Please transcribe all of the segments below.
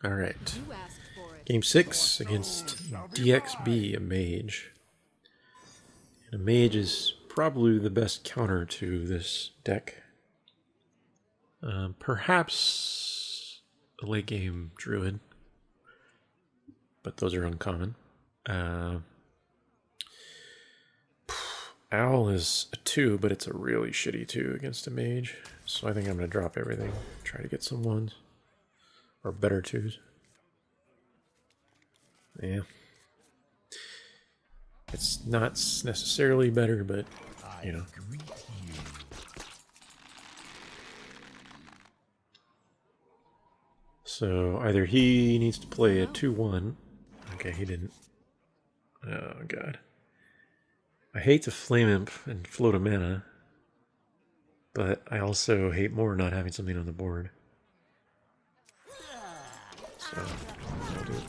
Alright. Game 6 against DXB, a mage. And a mage is probably the best counter to this deck. Perhaps a late game druid, but those are uncommon. Owl is a 2, but it's a really shitty 2 against a mage. So I think I'm going to drop everything, try to get some 1s. Or better 2s. Yeah. It's not necessarily better, but, you know. So either he needs to play a 2-1. Okay, he didn't. Oh, God. I hate to Flame Imp and float a mana, but I also hate more not having something on the board. So, I'll do it.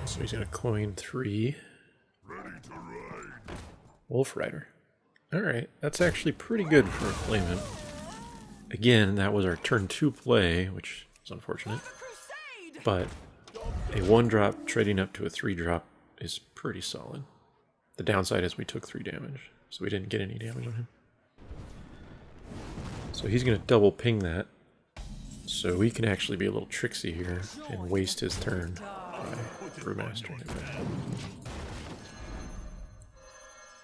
So he's going to coin 3. Wolf Rider. Alright, that's actually pretty good for a Flame Imp. Again, that was our turn 2 play, which is unfortunate. But a 1-drop trading up to a 3-drop is pretty solid. The downside is we took 3 damage, so we didn't get any damage on him. So he's going to double ping that, so we can actually be a little tricksy here and waste his turn by Brewmastering it.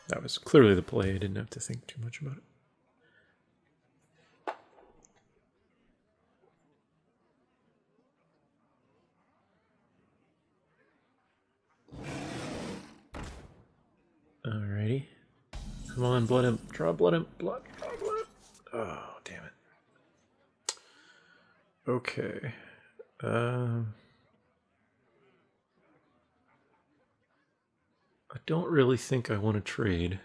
That was clearly the play, I didn't have to think too much about it. Alrighty. Come on, Blood Imp. Draw Blood Imp. Draw Blood Imp. Oh, damn it. Okay. I don't really think I want to trade.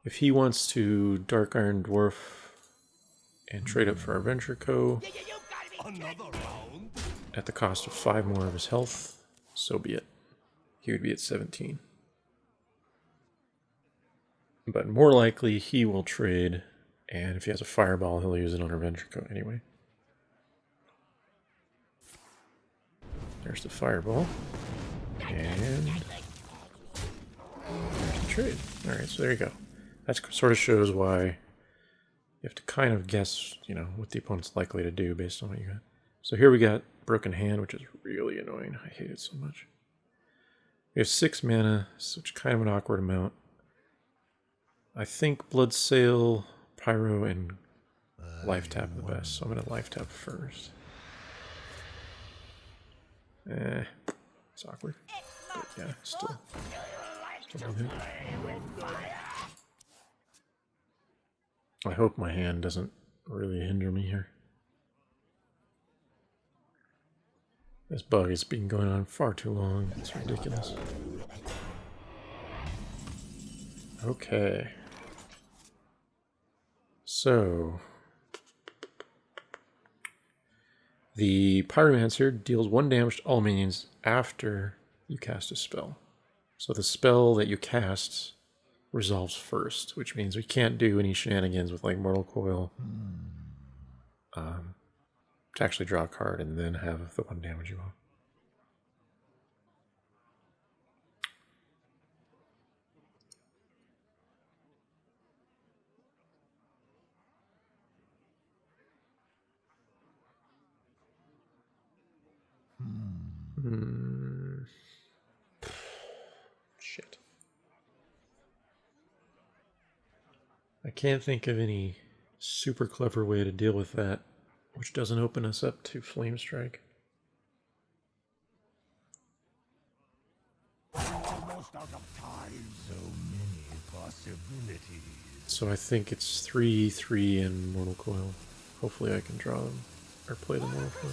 If he wants to Dark Iron Dwarf and trade up for our Venture Co. at the cost of 5 more of his health, so be it. He would be at 17. But more likely, he will trade, and if he has a Fireball, he'll use it on our Venture Co. anyway. There's the Fireball. And there's the trade. Alright, so there you go. That sort of shows why you have to kind of guess, you know, what the opponent's likely to do based on what you got. So here we got Broken Hand, which is really annoying. I hate it so much. We have 6 mana, which is kind of an awkward amount. I think Blood Sail, Pyro, and Life Tap the best, so I'm going to Life Tap first. It's awkward. But yeah, still good. I hope my hand doesn't really hinder me here. This bug has been going on far too long. It's ridiculous. Okay. So, the Pyromancer deals 1 damage to all minions after you cast a spell. So the spell that you cast resolves first, which means we can't do any shenanigans with like Mortal Coil to actually draw a card and then have the 1 damage you want. Shit. I can't think of any super clever way to deal with that, which doesn't open us up to Flame Strike. Almost out of time. So many possibilities. So I think it's 3/3 and Mortal Coil. Hopefully I can draw them or play the Mortal Coil.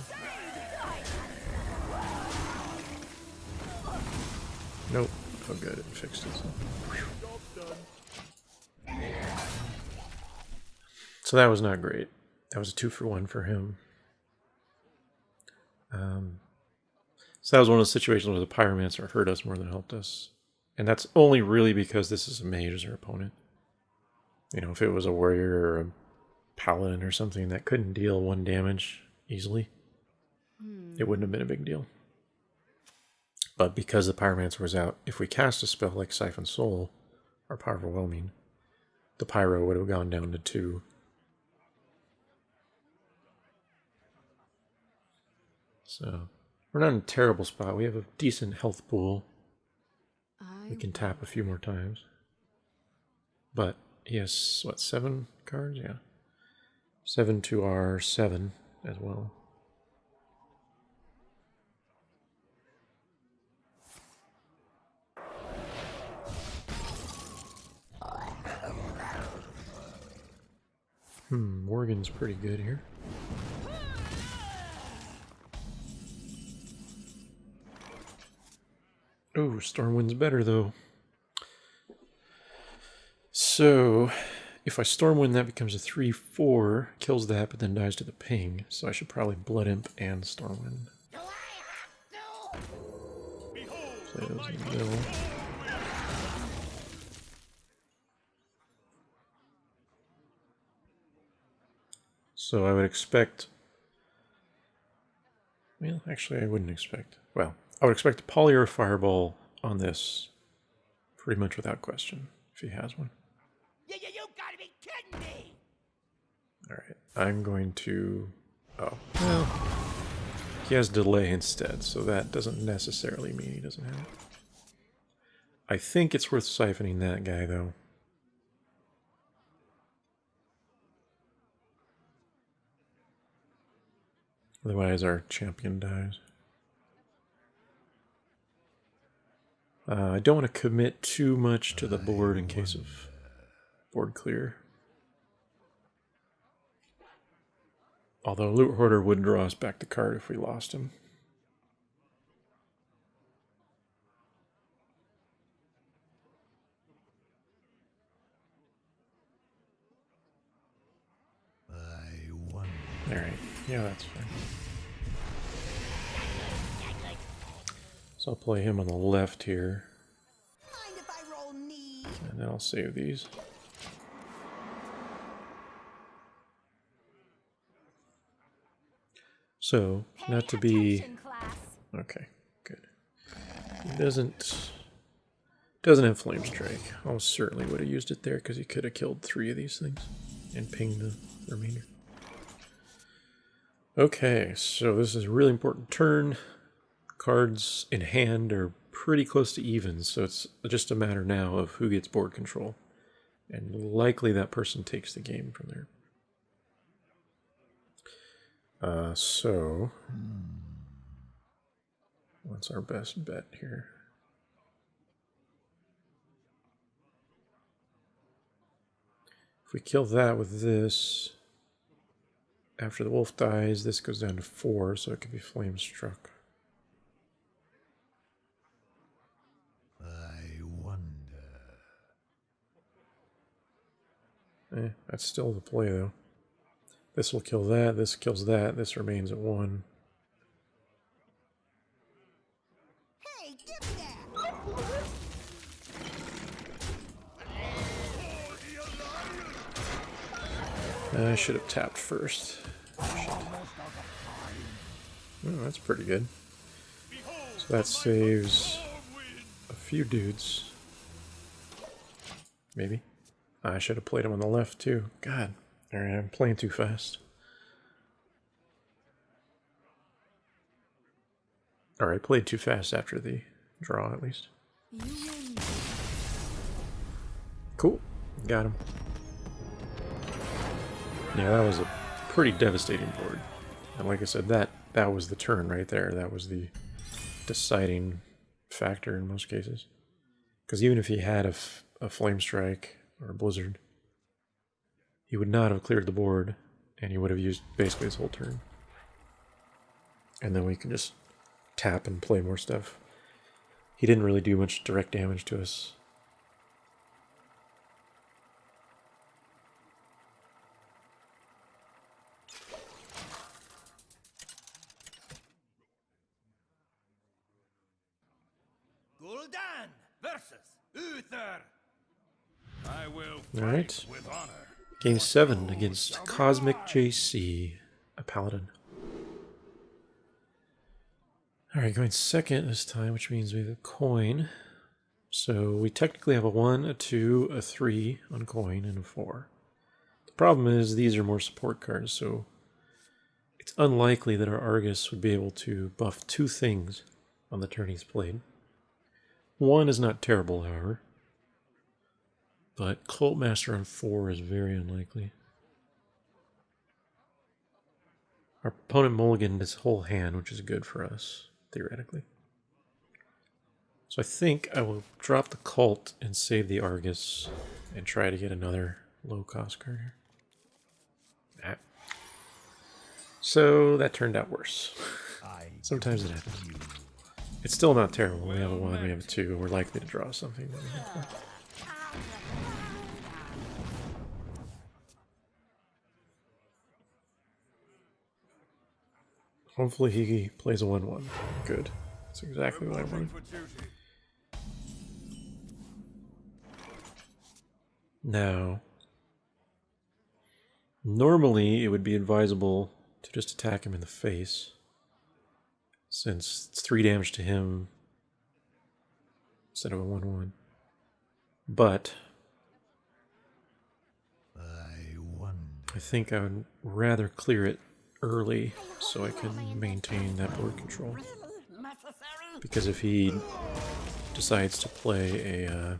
Nope. Oh good, it fixed it. So that was not great. That was a 2-for-1 for him. So that was one of those situations where the Pyromancer hurt us more than helped us. And that's only really because this is a mage as our opponent. You know, if it was a warrior or a paladin or something that couldn't deal 1 damage easily, it wouldn't have been a big deal. But because the Pyromancer was out, if we cast a spell like Siphon Soul or Power Overwhelming, the Pyro would have gone down to 2. So, we're not in a terrible spot. We have a decent health pool. We can tap a few more times. But he has, what, 7 cards? Yeah. 7 to our 7 as well. Morgan's pretty good here. Oh, Stormwind's better though. So, if I Stormwind, that becomes a 3/4, kills that, but then dies to the ping. So I should probably Blood Imp and Stormwind. Play those in the middle. So I would expect... Well, actually I wouldn't expect... Well, I would expect a Poly or a Fireball on this pretty much without question, if he has one. You gotta be kidding me! Alright, I'm going to... Oh, well... He has delay instead, so that doesn't necessarily mean he doesn't have it. I think it's worth siphoning that guy, though. Otherwise our champion dies. I don't want to commit too much to the board in case of board clear. Although Loot Hoarder would draw us back the card if we lost him. Alright, yeah, that's fine. So I'll play him on the left here. Mind if I roll knee? And then I'll save these. So, not to be... Okay, good. He doesn't have Flame Strike. Almost certainly would have used it there because he could have killed 3 of these things and pinged the remainder. Okay, so this is a really important turn. Cards in hand are pretty close to even, so it's just a matter now of who gets board control. And likely that person takes the game from there. So, what's our best bet here? If we kill that with this, after the wolf dies, this goes down to 4, so it could be flame struck. I wonder. That's still the play, though. This will kill that, this kills that, this remains at 1. Hey, dip that! I should have tapped first. Oh, that's pretty good. So that saves a few dudes. Maybe. I should have played him on the left, too. God. Alright, I'm playing too fast. Alright, played too fast after the draw, at least. Cool. Got him. Yeah, that was a pretty devastating board. And like I said, that was the turn right there. That was the deciding factor in most cases. Because even if he had a Flame Strike or a Blizzard, he would not have cleared the board, and he would have used basically his whole turn. And then we can just tap and play more stuff. He didn't really do much direct damage to us. Gul'dan versus Uther! I will All right. with honor. Game 7 against Cosmic JC, a paladin. Alright, going second this time, which means we have a coin. So we technically have a 1, a 2, a 3 on coin, and a 4. The problem is these are more support cards, so it's unlikely that our Argus would be able to buff 2 things on the turn he's played. 1 is not terrible, however. But Cult Master on 4 is very unlikely. Our opponent mulliganed his whole hand, which is good for us, theoretically. So I think I will drop the Cult and save the Argus and try to get another low-cost card here. Nah. So that turned out worse. Sometimes it happens. It's still not terrible. We have a 1, we have a 2. We're likely to draw something that we have to. Hopefully he plays a 1-1. Good. That's exactly what I wanted. Now, normally it would be advisable to just attack him in the face, since it's 3 damage to him instead of a 1-1. But I think I would rather clear it early so I can maintain that board control. Because if he decides to play a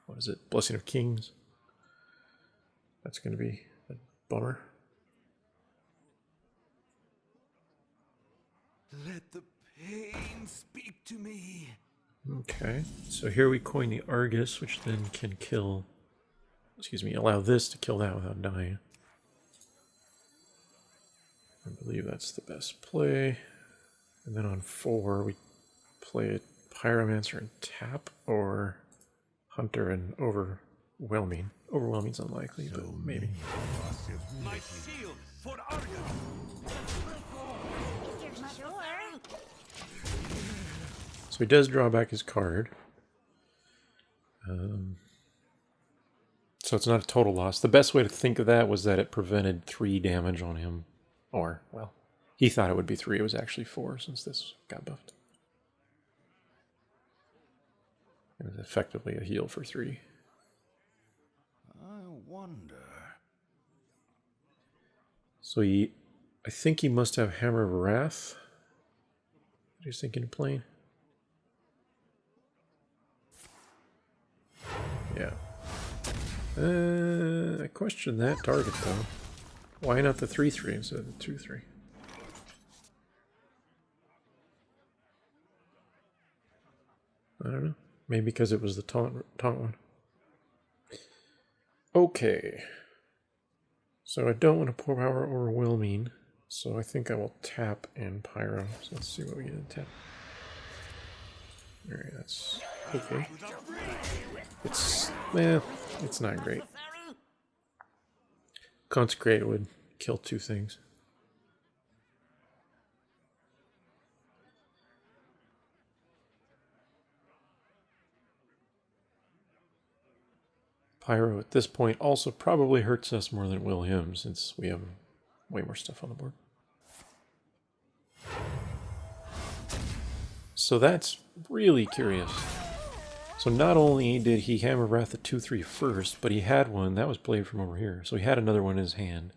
what is it? Blessing of Kings, that's going to be a bummer. Let the pain speak to me. Okay, so here we coin the Argus, which then can kill, excuse me, allow this to kill that without dying. I believe that's the best play. And then on 4, we play a Pyromancer and tap, or Hunter and Overwhelming. Overwhelming's unlikely, but maybe. My shield for Argus. So he does draw back his card. So it's not a total loss. The best way to think of that was that it prevented 3 damage on him. Or, well, he thought it would be 3. It was actually 4 since this got buffed. It was effectively a heal for 3. I wonder. So I think he must have Hammer of Wrath. What are you thinking of playing? Yeah. I question that target though. Why not the 3/3 instead of the 2/3? I don't know. Maybe because it was the taunt one. Okay. So I don't want to pour power overwhelming, so I think I will tap and pyro. So let's see what we get in tap. Alright, that's okay. It's not great. Consecrate would kill 2 things. Pyro at this point also probably hurts us more than it will him, since we have way more stuff on the board. So that's really curious. So not only did he Hammer Wrath the 2/3 first, but he had one that was played from over here. So he had another one in his hand.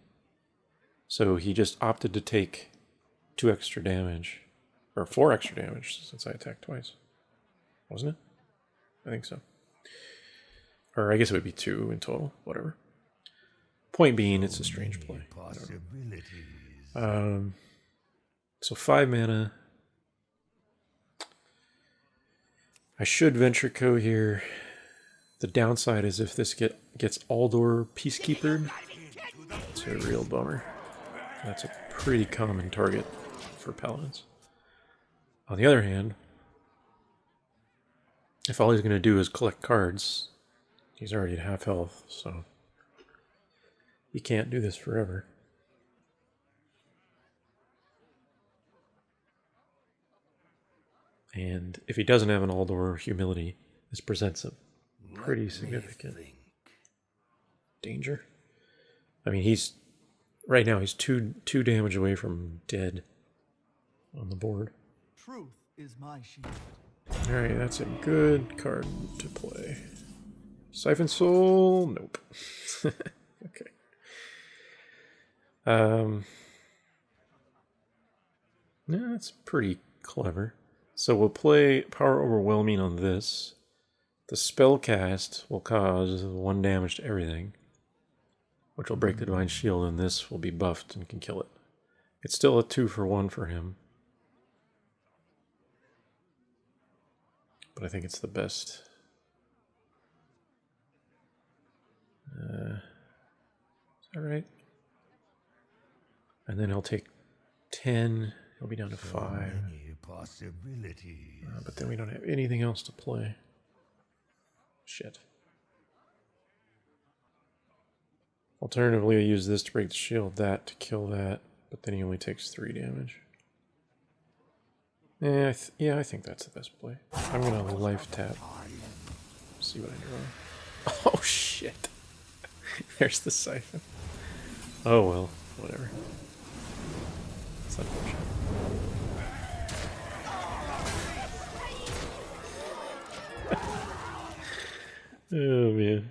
So he just opted to take 2 extra damage, or 4 extra damage since I attacked twice. Wasn't it? I think so. Or I guess it would be 2 in total, whatever. Point being, it's a strange play. So 5 mana. I should Ventrico here. The downside is if this gets Aldor Peacekeepered, it's a real bummer. That's a pretty common target for Paladins. On the other hand, if all he's going to do is collect cards, he's already at half health, so he can't do this forever. And if he doesn't have an Aldor Humility, this presents a pretty significant danger. I mean, right now he's two damage away from dead on the board. Truth is my shield. Alright, that's a good card to play. Siphon Soul? Nope. Okay. Yeah, that's pretty clever. So we'll play Power Overwhelming on this. The spell cast will cause 1 damage to everything, which will break the Divine Shield, and this will be buffed and can kill it. It's still a 2-for-1 for him. But I think it's the best. Is that right? And then he'll take 10. He'll be down to 5. Many possibilities. But then we don't have anything else to play. Shit. Alternatively, I use this to break the shield, that to kill that, but then he only takes 3 damage. Yeah, I think that's the best play. I'm gonna life tap. See what I draw. Oh shit! There's the siphon. Oh well, whatever. It's unfortunate. Oh man.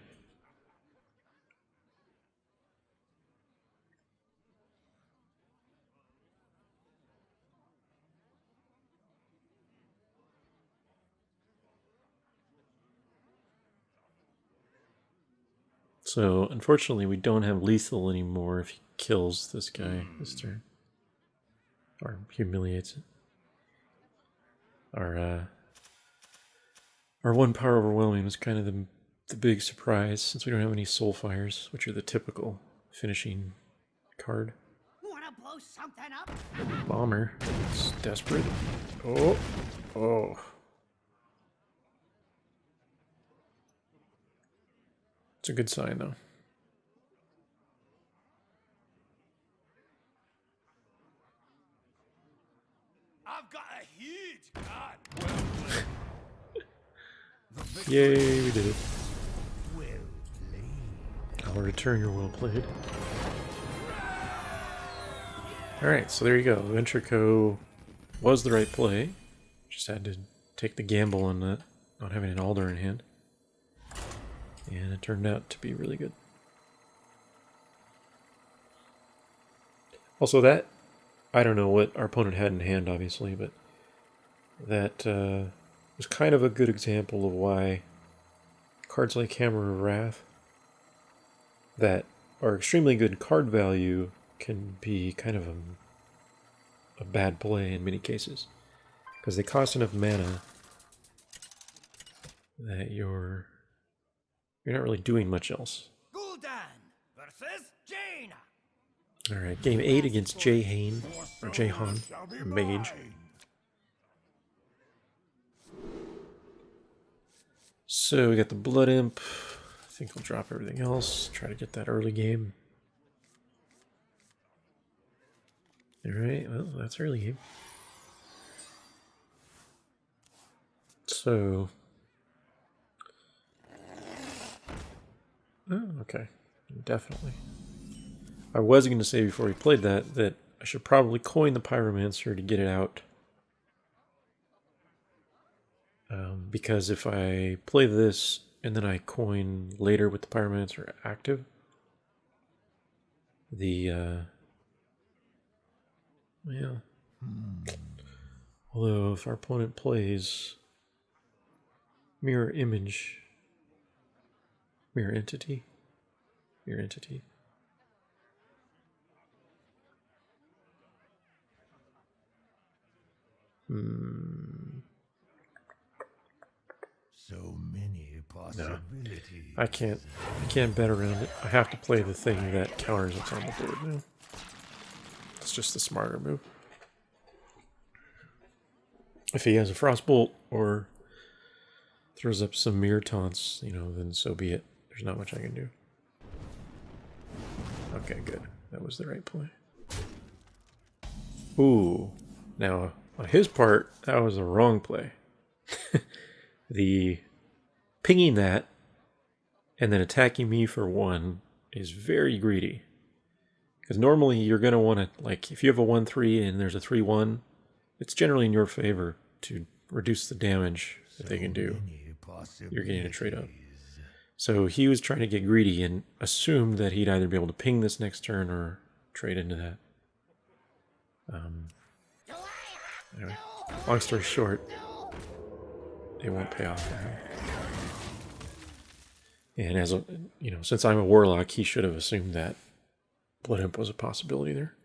So, unfortunately, we don't have lethal anymore if he kills this guy this turn. Or humiliates it. Our 1 Power Overwhelming was kind of the big surprise, since we don't have any Soul Fires, which are the typical finishing card. Wanna blow something up? Bomber. It's desperate. Oh. Oh. It's a good sign, though. I've got a huge card. Yay, we did it. Well played. I'll return your well played. Alright, so there you go. Ventrico was the right play. Just had to take the gamble on that, not having an Alder in hand. And it turned out to be really good. Also that, I don't know what our opponent had in hand, obviously, but that was kind of a good example of why cards like Hammer of Wrath that are extremely good card value can be kind of a bad play in many cases. Because they cost enough mana that you're not really doing much else. Gul'dan versus Jaina. Alright, game 8 against Jahan, or Jahan, a mage. So we got the Blood Imp. I think we'll drop everything else, try to get that early game. Alright, well, that's early game. So... oh, okay. Definitely. I was going to say before we played that I should probably coin the Pyromancer to get it out. Because if I play this and then I coin later with the Pyromancer active, well, although if our opponent plays Mirror Image, Mirror Entity. So many possibilities. I can't bet around it. I have to play the thing that counters what's on the board now. It's just the smarter move. If he has a Frostbolt or throws up some mirror taunts, then so be it. There's not much I can do. Okay, good. That was the right play. Ooh. Now, on his part, that was the wrong play. the pinging that and then attacking me for 1 is very greedy. Because normally you're going to want to, like, if you have a 1-3 and there's a 3-1, it's generally in your favor to reduce the damage that they can do. You're getting a trade up. So he was trying to get greedy and assumed that he'd either be able to ping this next turn or trade into that. Anyway, long story short, it won't pay off for him. And as a, you know, since I'm a warlock, he should have assumed that Blood Imp was a possibility there.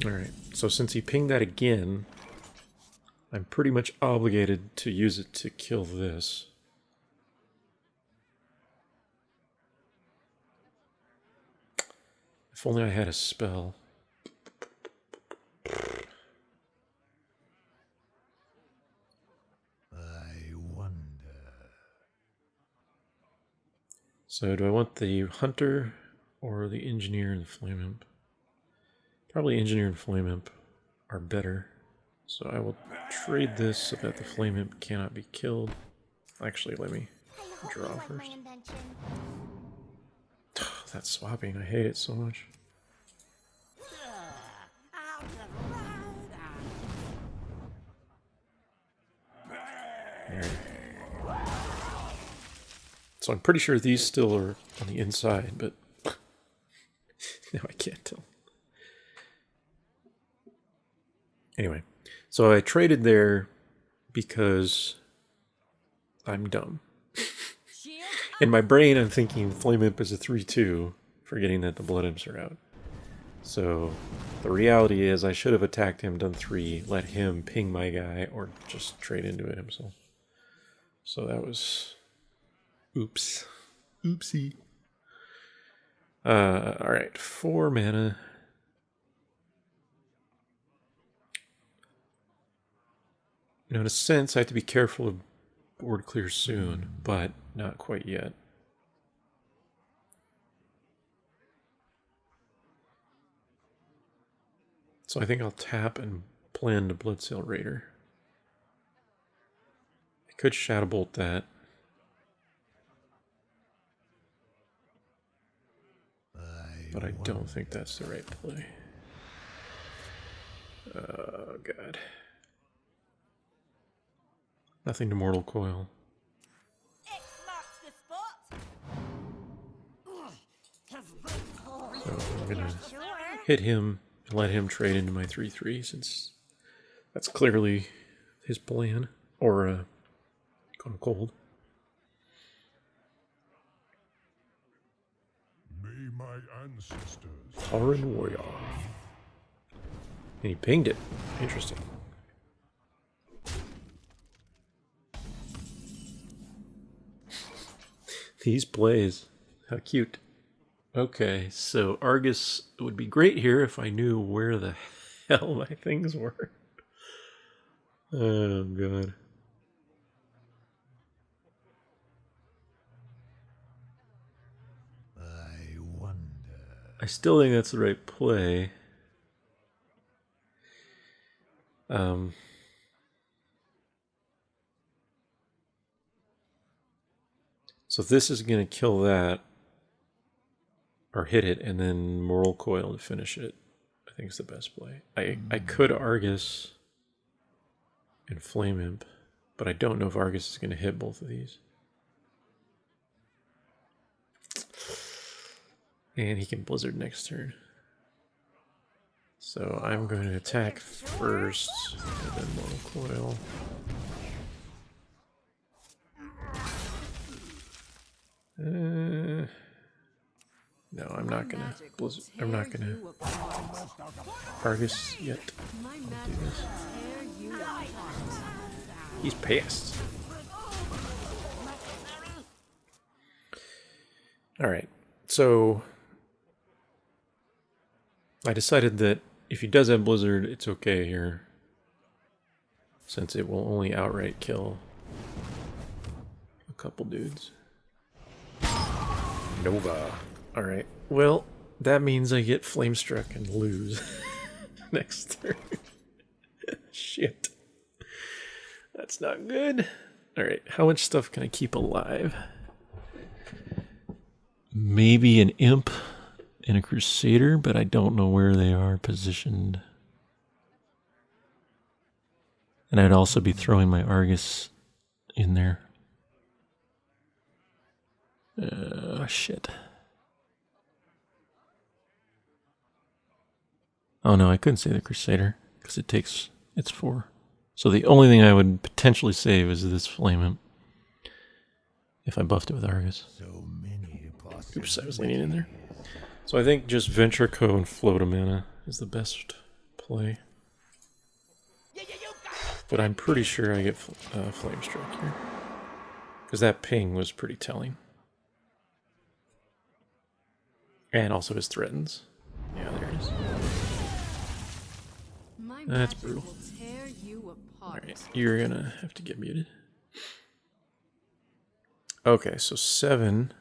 Alright, so since he pinged that again, I'm pretty much obligated to use it to kill this. If only I had a spell. I wonder. So do I want the Hunter or the Engineer and the Flame Imp? Probably Engineer and Flame Imp are better. So I will trade this so that the Flame Imp cannot be killed. Actually, let me draw first. That's swapping. I hate it so much. There. So I'm pretty sure these still are on the inside, but now I can't tell. Anyway, so I traded there because I'm dumb. In my brain, I'm thinking Flame Imp is a 3-2, forgetting that the Blood Imps are out. So the reality is I should have attacked him, done 3, let him ping my guy, or just trade into it himself. So that was... oops. Oopsie. Alright, 4 mana. Now, in a sense, I have to be careful of board clear soon, but not quite yet. So I think I'll tap and plan to Bloodsail Raider. I could Shadow Bolt that. But I don't think that's the right play. Oh, God. Nothing to Mortal Coil. So I'm going to hit him and let him trade into my 3-3 since that's clearly his plan. Or going cold. May my ancestors. Tauren Warrior. And he pinged it. Interesting. These plays. How cute. Okay, so Argus would be great here if I knew where the hell my things were. Oh, God. I wonder. I still think that's the right play. So this is going to kill that, or hit it, and then Mortal Coil to finish it. I think it's the best play. I could Argus and Flame Imp, but I don't know if Argus is going to hit both of these. And he can Blizzard next turn. So I'm going to attack first, and then Mortal Coil. No, I'm not gonna Blizzard. I'm not gonna Argus yet. I'll do this. He's pissed. All right, so I decided that if he does have Blizzard, it's okay here, since it will only outright kill a couple dudes. Nova. Alright, well, that means I get Flamestruck and lose next turn. Shit. That's not good. Alright, how much stuff can I keep alive? Maybe an Imp and a Crusader, but I don't know where they are positioned. And I'd also be throwing my Argus in there. Shit. Oh no, I couldn't say the Crusader, because it's 4. So the only thing I would potentially save is this Flame Imp. If I buffed it with Argus. Oops, I was leaning in there. So I think just Venture Co and Float a Mana is the best play. But I'm pretty sure I get Flamestruck here. Because that ping was pretty telling. And also his threatens. Yeah, there it is. That's brutal. Alright, you're gonna have to get muted. Okay, so 7.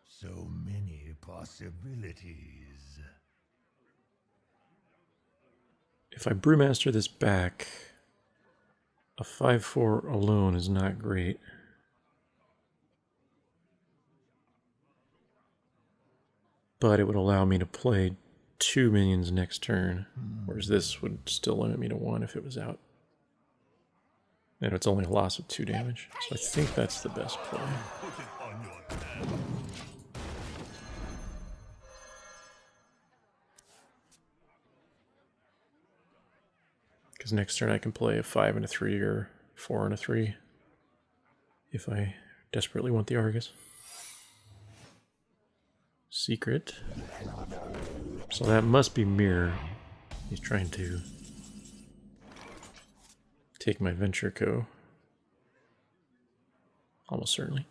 So many possibilities. If I Brewmaster this back, a 5/4 alone is not great. But it would allow me to play 2 minions next turn, whereas this would still limit me to 1 if it was out. And it's only a loss of 2 damage, so I think that's the best play. Because next turn I can play a 5 and a 3 or 4 and a 3 if I desperately want the Argus. Secret. So that must be Mirror. He's trying to take my Venture Co. Almost certainly.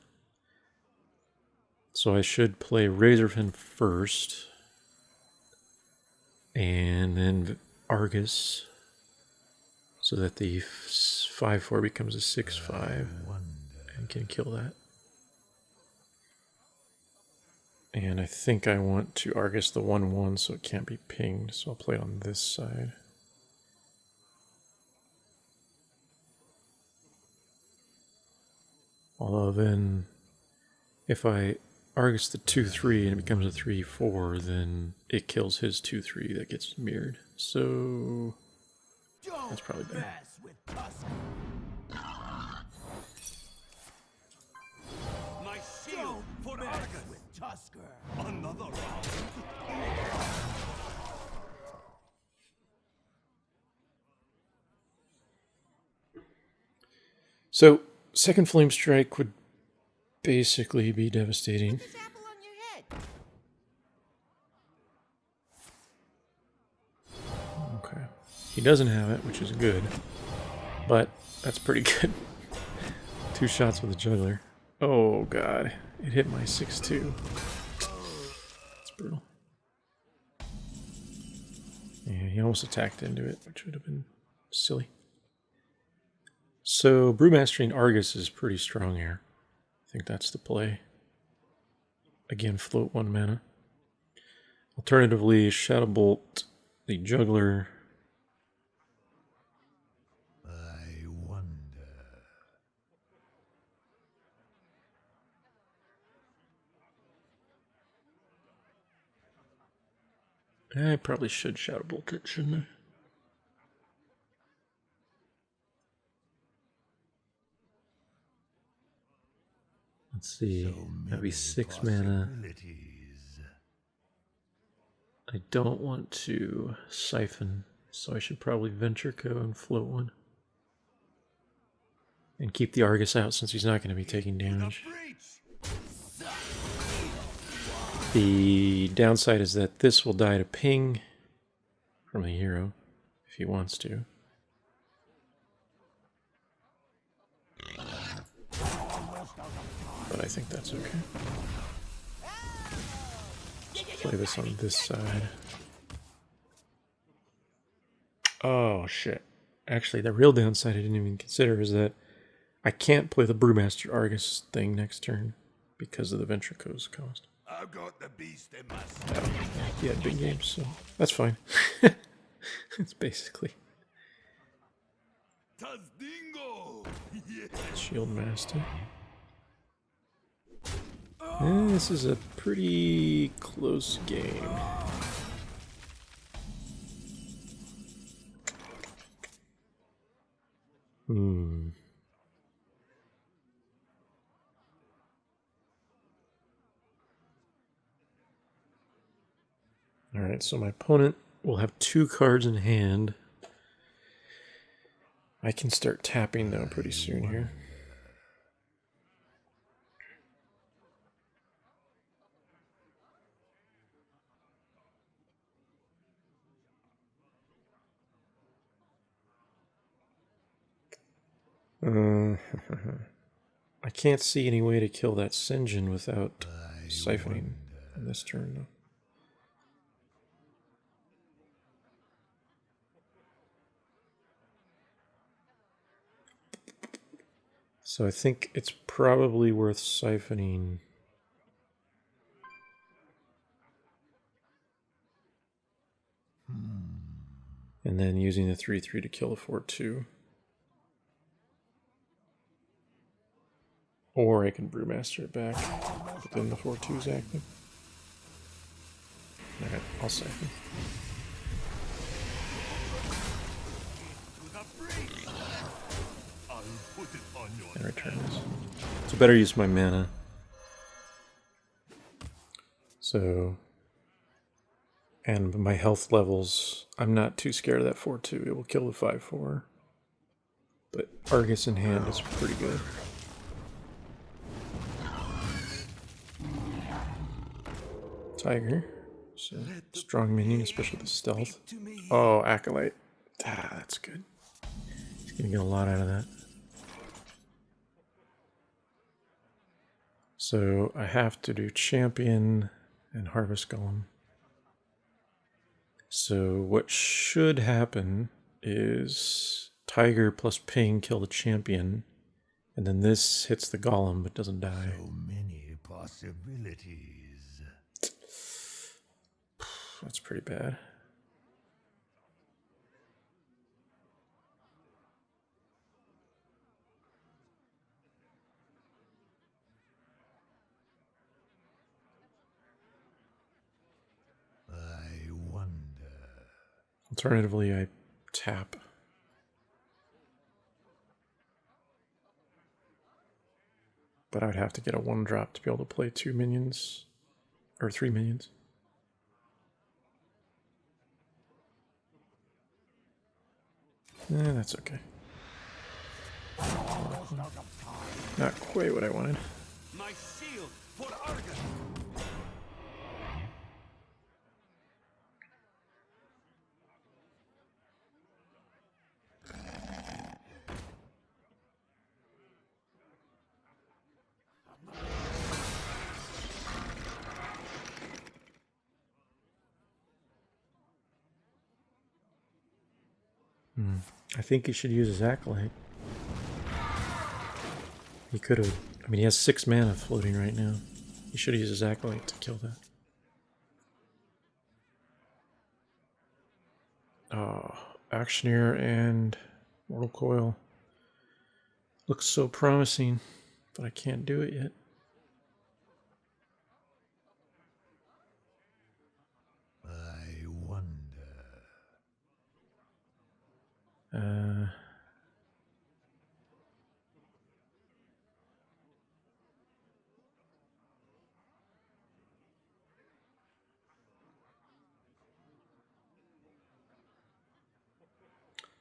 So I should play Razorfin first. And then Argus. So that the 5/4 becomes a 6/5. And can kill that. And I think I want to Argus the 1/1 so it can't be pinged, so I'll play it on this side. Although then, if I Argus the 2/3 and it becomes a 3/4, then it kills his 2/3 that gets mirrored. So that's probably better. My shield for Argus with Tusker. Another round. So second Flame Strike would basically be devastating. Put this apple on your head. Okay. He doesn't have it, which is good. But that's pretty good. 2 shots with a juggler. Oh god. It hit my 6/2. That's brutal. Yeah, he almost attacked into it, which would have been silly. So Brewmastering Argus is pretty strong here. I think that's the play. Again, float 1 mana. Alternatively, Shadow Bolt the juggler. I wonder. I probably should Shadow Bolt it, shouldn't I? Let's see. That'd be 6 mana. I don't want to siphon, so I should probably Venture Co and float 1. And keep the Argus out since he's not going to be taking damage. The downside is that this will die to ping from the hero, if he wants to. But I think that's okay. Play this on this side. Oh, shit. Actually, the real downside I didn't even consider is that I can't play the Brewmaster Argus thing next turn because of the Ventrico's cost. I've got the beast in my Yeah, big games, so that's fine. It's basically Tazdingo! Shield Master. And this is a pretty close game. Alright, so my opponent will have 2 cards in hand. I can start tapping now pretty soon here. I can't see any way to kill that Sinjin without siphoning on this turn, though. So I think it's probably worth siphoning. And then using the 3/3 to kill the 4/2. Or I can Brewmaster it back, but then the 4/2's active. Alright, I'll siphon. And return this. So better use my mana. So, and my health levels, I'm not too scared of that 4/2. It will kill the 5/4. But Argus in hand is pretty good. Tiger. So strong minion, especially the stealth. Oh, Acolyte. Ah, that's good. He's gonna get a lot out of that. So I have to do Champion and Harvest Golem. So what should happen is Tiger plus Ping kill the Champion, and then this hits the Golem but doesn't die. So many possibilities. That's pretty bad. I wonder. Alternatively, I tap. But I would have to get a 1-drop to be able to play 2 minions, or 3 minions. That's okay. Not quite what I wanted. My shield for Argus. I think he should use his Acolyte. He could have. I mean, he has 6 mana floating right now. He should use his Acolyte to kill that. Oh, Auctioneer and Mortal Coil. Looks so promising, but I can't do it yet. I wonder.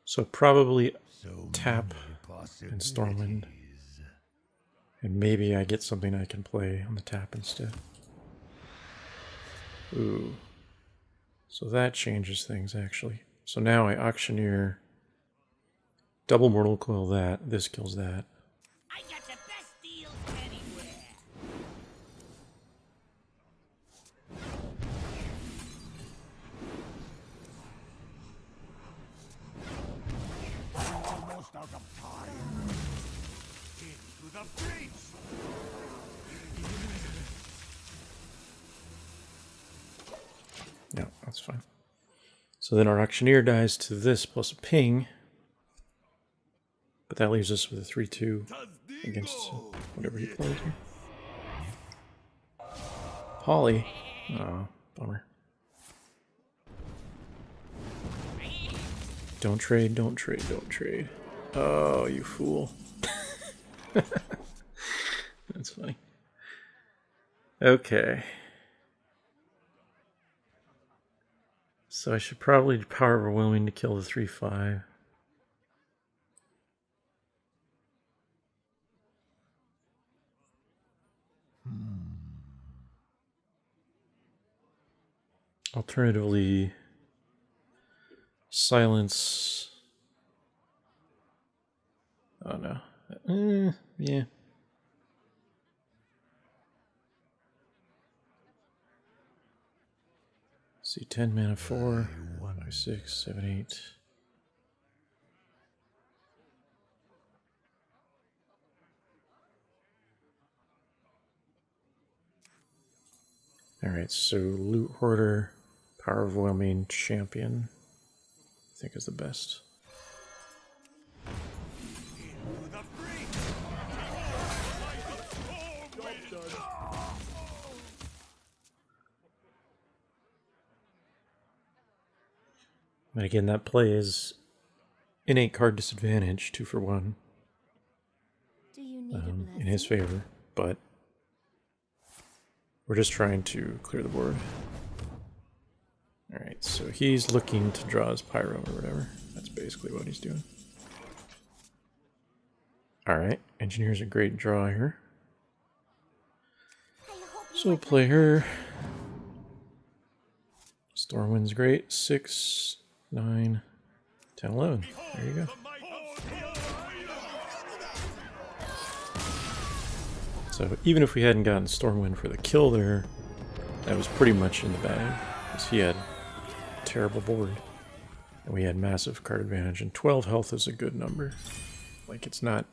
So probably So tap many and Stormwind. possibilities. And maybe I get something I can play on the tap instead. Ooh. So that changes things, actually. So now I Auctioneer, double Mortal Coil that, this kills that. I got the best deals anywhere. the party. Into the breach. Yeah, that's fine. So then our auctioneer dies to this plus a ping. But that leaves us with a 3-2 against whatever he plays here. Polly. Oh, bummer. Don't trade, don't trade, don't trade. Oh, you fool. That's funny. Okay. So I should probably power overwhelming to kill the 3-5. Alternatively, silence. Oh no. Yeah. See, 10 mana, 4, 5, 6, 7, 8. Alright, so Loot Hoarder, Power Overwhelming, Champion, I think is the best. And again, that play is innate card disadvantage, 2 for 1, Do you need a blessing? in his favor, but we're just trying to clear the board. Alright, so he's looking to draw his Pyro or whatever. That's basically what he's doing. Alright, Engineer's a great draw here. So we'll play her. Stormwind's great. 6, 9, 10, 11. There you go. So even if we hadn't gotten Stormwind for the kill there, that was pretty much in the bag. Because he had a terrible board. And we had massive card advantage. And 12 health is a good number. Like, it's not...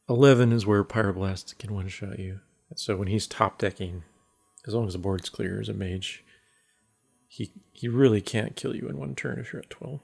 11 is where Pyroblast can one-shot you. And so when he's top decking, as long as the board's clear as a mage, he really can't kill you in one turn if you're at 12.